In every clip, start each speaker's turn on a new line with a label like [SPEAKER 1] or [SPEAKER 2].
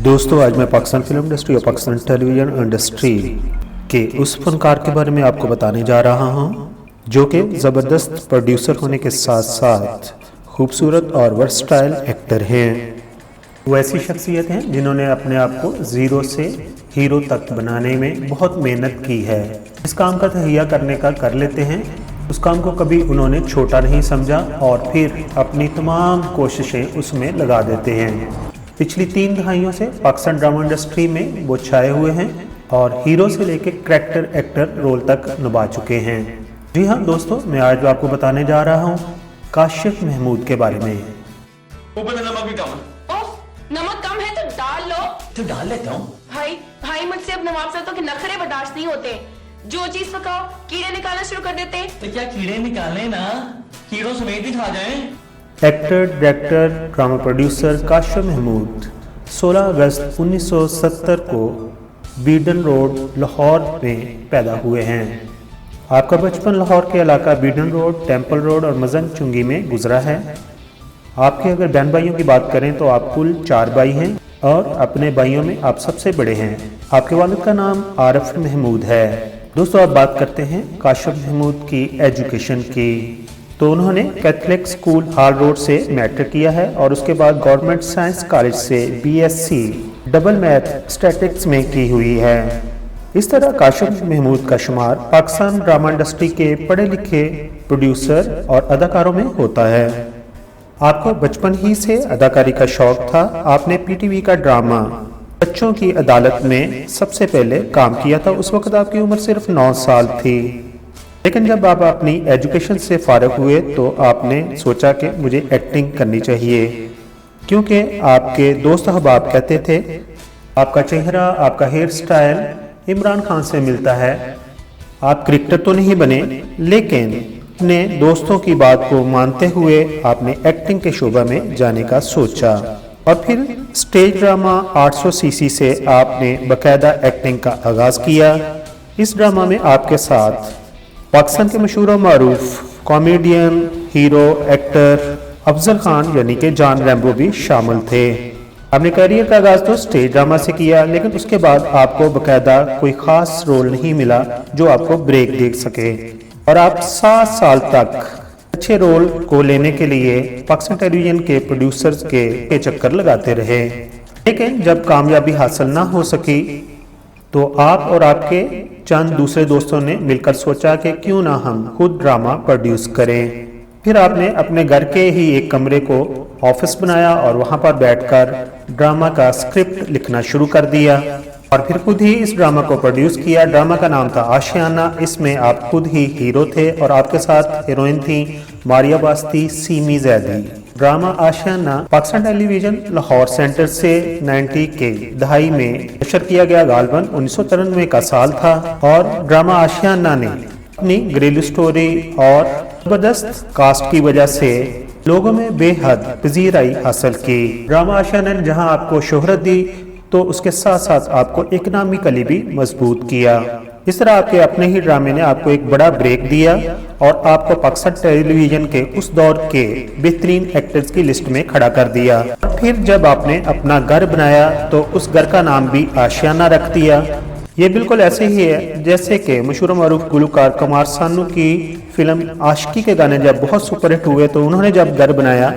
[SPEAKER 1] दोस्तों आज मैं पाकिस्तान फिल्म इंडस्ट्री और पाकिस्तान टेलीविज़न इंडस्ट्री के उस फनकार के बारे में आपको बताने जा रहा हूं जो कि ज़बरदस्त प्रोड्यूसर होने के साथ साथ खूबसूरत और वर्सटाइल एक्टर हैं। वो ऐसी शख्सियत हैं जिन्होंने अपने आप को ज़ीरो से हीरो तक बनाने में बहुत मेहनत की है। इस काम का तहैया करने का कर लेते हैं, उस काम को कभी उन्होंने छोटा नहीं समझा और फिर अपनी तमाम कोशिशें उसमें लगा देते हैं। पिछली 3 दहाइयों से पाकिस्तान ड्रामा इंडस्ट्री में वो छाए हुए हैं और हीरो से लेकर करैक्टर एक्टर रोल तक निभा चुके हैं। जी हाँ दोस्तों, मैं आज आपको बताने जा रहा हूँ काशिफ महमूद के बारे में।
[SPEAKER 2] ऊपर से नमक भी कम है।
[SPEAKER 3] ओह, नमक कम है तो डाल लो।
[SPEAKER 2] तो डाल लेता हूँ।
[SPEAKER 3] भाई मुझसे अब नवाब साहब के नखरे बर्दाश्त नहीं होते। जो चीज पकाओ कीड़े निकालना शुरू कर देते।
[SPEAKER 2] तो क्या कीड़े निकालें ना, कीड़ों समेत ही खा जाएं।
[SPEAKER 1] Actor, director, drama producer Kashif Mahmood 16 अगस्त 1970 को बीडन रोड लाहौर में पैदा हुए हैं। आपका बचपन लाहौर के इलाका बीडन रोड, टेम्पल रोड और मजंग चुंगी में गुजरा है। आपके अगर बहन भाइयों की बात करें तो आप कुल 4 भाई हैं और अपने भाइयों में आप सबसे बड़े हैं। आपके वालिद का नाम आरिफ महमूद है। दोस्तों, अब बात करते हैं काशिफ महमूद की एजुकेशन की। तो उन्होंने कैथलिक स्कूल हाल रोड से मैट्रिक किया है और उसके बाद गवर्नमेंट साइंस कॉलेज से बीएससी डबल मैथ स्टैटिक्स में की हुई है। इस तरह काशिफ महमूद का शुमार पाकिस्तान ड्रामा इंडस्ट्री के पढ़े लिखे प्रोड्यूसर और अदाकारों में होता है। आपको बचपन ही से अदाकारी का शौक था। आपने पीटीवी का ड्रामा बच्चों की अदालत में सबसे पहले काम किया था। उस वक्त आपकी उम्र सिर्फ 9 साल थी। लेकिन जब आप अपनी एजुकेशन से फारिग हुए तो आपने सोचा कि मुझे एक्टिंग करनी चाहिए, क्योंकि आपके दोस्त अहबाब कहते थे आपका चेहरा, आपका हेयर स्टाइल इमरान खान से मिलता है। आप क्रिकेटर तो नहीं बने, लेकिन अपने दोस्तों की बात को मानते हुए आपने एक्टिंग के शोबा में जाने का सोचा और फिर स्टेज ड्रामा 800 सीसी से आपने बाकायदा एक्टिंग का आगाज किया। इस ड्रामा में आपके साथ पाकिस्तान के मशहूर और मारूफ comedian, hero, actor Afzal Khan यानी कि जॉन रैम्बो भी शामिल थे। आपने करियर का आगाज तो स्टेज ड्रामा से किया, लेकिन उसके बाद आपको बाकायदा कोई खास रोल नहीं मिला जो आपको ब्रेक दे सके और आप 7 साल तक अच्छे रोल को लेने के लिए पाकिस्तान टेलीविजन के प्रोड्यूसर्स के चक्कर लगाते रहे। लेकिन जब कामयाबी हासिल ना हो सकी तो आप और आपके चंद दूसरे दोस्तों ने मिलकर सोचा कि क्यों ना हम खुद ड्रामा प्रोड्यूस करें। फिर आपने अपने घर के ही एक कमरे को ऑफिस बनाया और वहां पर बैठकर ड्रामा का स्क्रिप्ट लिखना शुरू कर दिया और फिर खुद ही इस ड्रामा को प्रोड्यूस किया। ड्रामा का नाम था आशियाना। इसमें आप खुद ही हीरो थे और आपके साथ हीरोइन थी मारिया बास्ती, सीमी जैदी। ड्रामा आशियाना पाकिस्तान टेलीविजन लाहौर सेंटर से 90 के दहाई में नशर किया गया। गालबन 1993 का साल था और ड्रामा आशियाना ने अपनी घरेलू स्टोरी और जबरदस्त कास्ट की वजह से लोगों में बेहद पजीराई हासिल की। ड्रामा आशियाना ने जहां आपको शोहरत दी तो उसके साथ साथ आपको इकनॉमिकली भी मजबूत किया। इस तरह आपके अपने ही ड्रामे ने आपको एक बड़ा ब्रेक दिया और आपको पाकिस्तान टेलीविजन के उस दौर के बेहतरीन एक्टर्स की लिस्ट में खड़ा कर दिया। और फिर जब आपने अपना घर बनाया तो उस घर का नाम भी आशियाना रख दिया। ये बिल्कुल ऐसे ही है जैसे कि मशहूर मारूफ गुलकार कुमार सानू की फिल्म आशिकी के गाने जब बहुत सुपरहिट हुए तो उन्होंने जब घर बनाया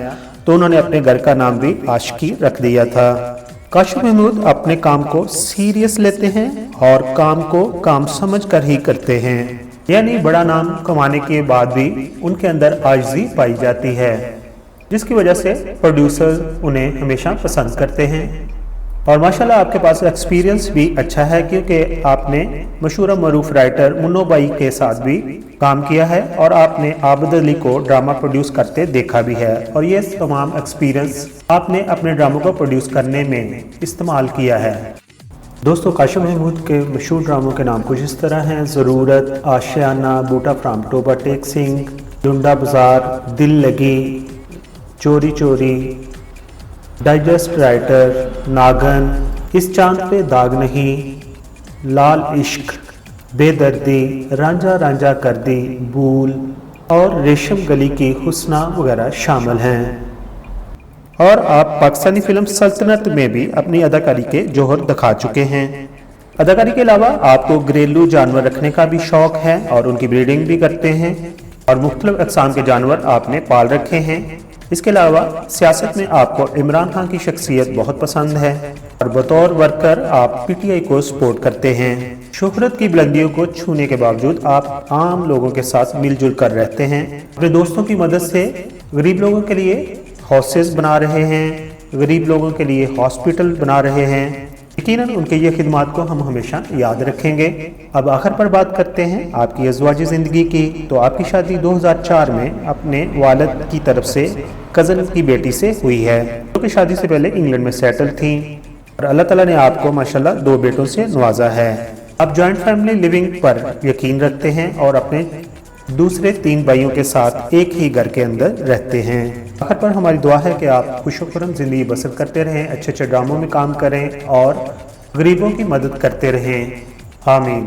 [SPEAKER 1] तो उन्होंने अपने घर का नाम भी आशिकी रख दिया था। काशिफ महमूद अपने काम को सीरियस लेते हैं और काम को काम समझ कर ही करते हैं, यानी बड़ा नाम कमाने के बाद भी उनके अंदर आजिज़ी पाई जाती है, जिसकी वजह से प्रोड्यूसर उन्हें हमेशा पसंद करते हैं। और माशाल्लाह आपके पास एक्सपीरियंस भी अच्छा है, क्योंकि आपने मशहूर मरूफ राइटर मुन्नो भाई के साथ भी काम किया है और आपने आबिद अली को ड्रामा प्रोड्यूस करते देखा भी है और ये तमाम एक्सपीरियंस आपने अपने ड्रामों को प्रोड्यूस करने में इस्तेमाल किया है। दोस्तों, काशिफ महमूद के मशहूर ड्रामों के नाम कुछ इस तरह हैं: ज़रूरत, आशियाना, बूटा फ्राम टोबा टेक सिंह, डुंडा बाजार, दिल लगी, चोरी चोरी, डाइजेस्ट राइटर, नागन, इस चांद पे दाग नहीं, लाल इश्क, बेदर्दी, रांझा रांझा कर दी, भूल और रेशम गली की हुस्ना वगैरह शामिल हैं। और आप पाकिस्तानी फिल्म सल्तनत में भी अपनी अदाकारी के जौहर दिखा चुके हैं। अदाकारी के अलावा आपको घरेलू जानवर रखने का भी शौक है और उनकी ब्रीडिंग भी करते हैं और मुख्तलिफ अक़साम के जानवर आपने पाल रखे हैं। इसके अलावा सियासत में आपको इमरान खान की शख्सियत बहुत पसंद है और बतौर वर्कर आप पीटीआई को सपोर्ट करते हैं। शोहरत की बुलंदियों को छूने के बावजूद आप आम लोगों के साथ मिलजुल कर रहते हैं। अपने दोस्तों की मदद से गरीब लोगों के लिए हाउसेस बना रहे हैं, गरीब लोगों के लिए हॉस्पिटल बना रहे हैं। यकीनन उनके ये खिदमात को हम हमेशा याद रखेंगे। अब आखिर पर बात करते हैं आपकी अज़वाजी ज़िंदगी की। तो आपकी शादी 2004 में अपने वालिद की तरफ से कज़न की बेटी से हुई है, जो कि शादी से पहले इंग्लैंड में सेटल थी और अल्लाह ताला ने आपको माशाल्लाह 2 बेटों से नवाजा है। आप जॉइंट फैमिली लिविंग पर यकीन रखते हैं और अपने दूसरे 3 भाइयों के साथ एक ही घर के अंदर रहते हैं। आखिर पर हमारी दुआ है कि आप खुशो-खुर्रम ज़िंदगी बसर करते रहें, अच्छे अच्छे ड्रामों में काम करें और गरीबों की मदद करते रहें। आमीन।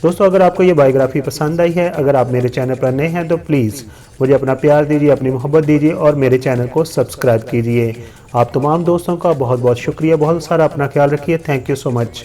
[SPEAKER 1] दोस्तों, अगर आपको ये बायोग्राफी पसंद आई है, अगर आप मेरे चैनल पर नए हैं तो प्लीज़ मुझे अपना प्यार दीजिए, अपनी मोहब्बत दीजिए और मेरे चैनल को सब्सक्राइब कीजिए। आप तमाम दोस्तों का बहुत बहुत शुक्रिया। बहुत सारा अपना ख्याल रखिए। Thank you so much.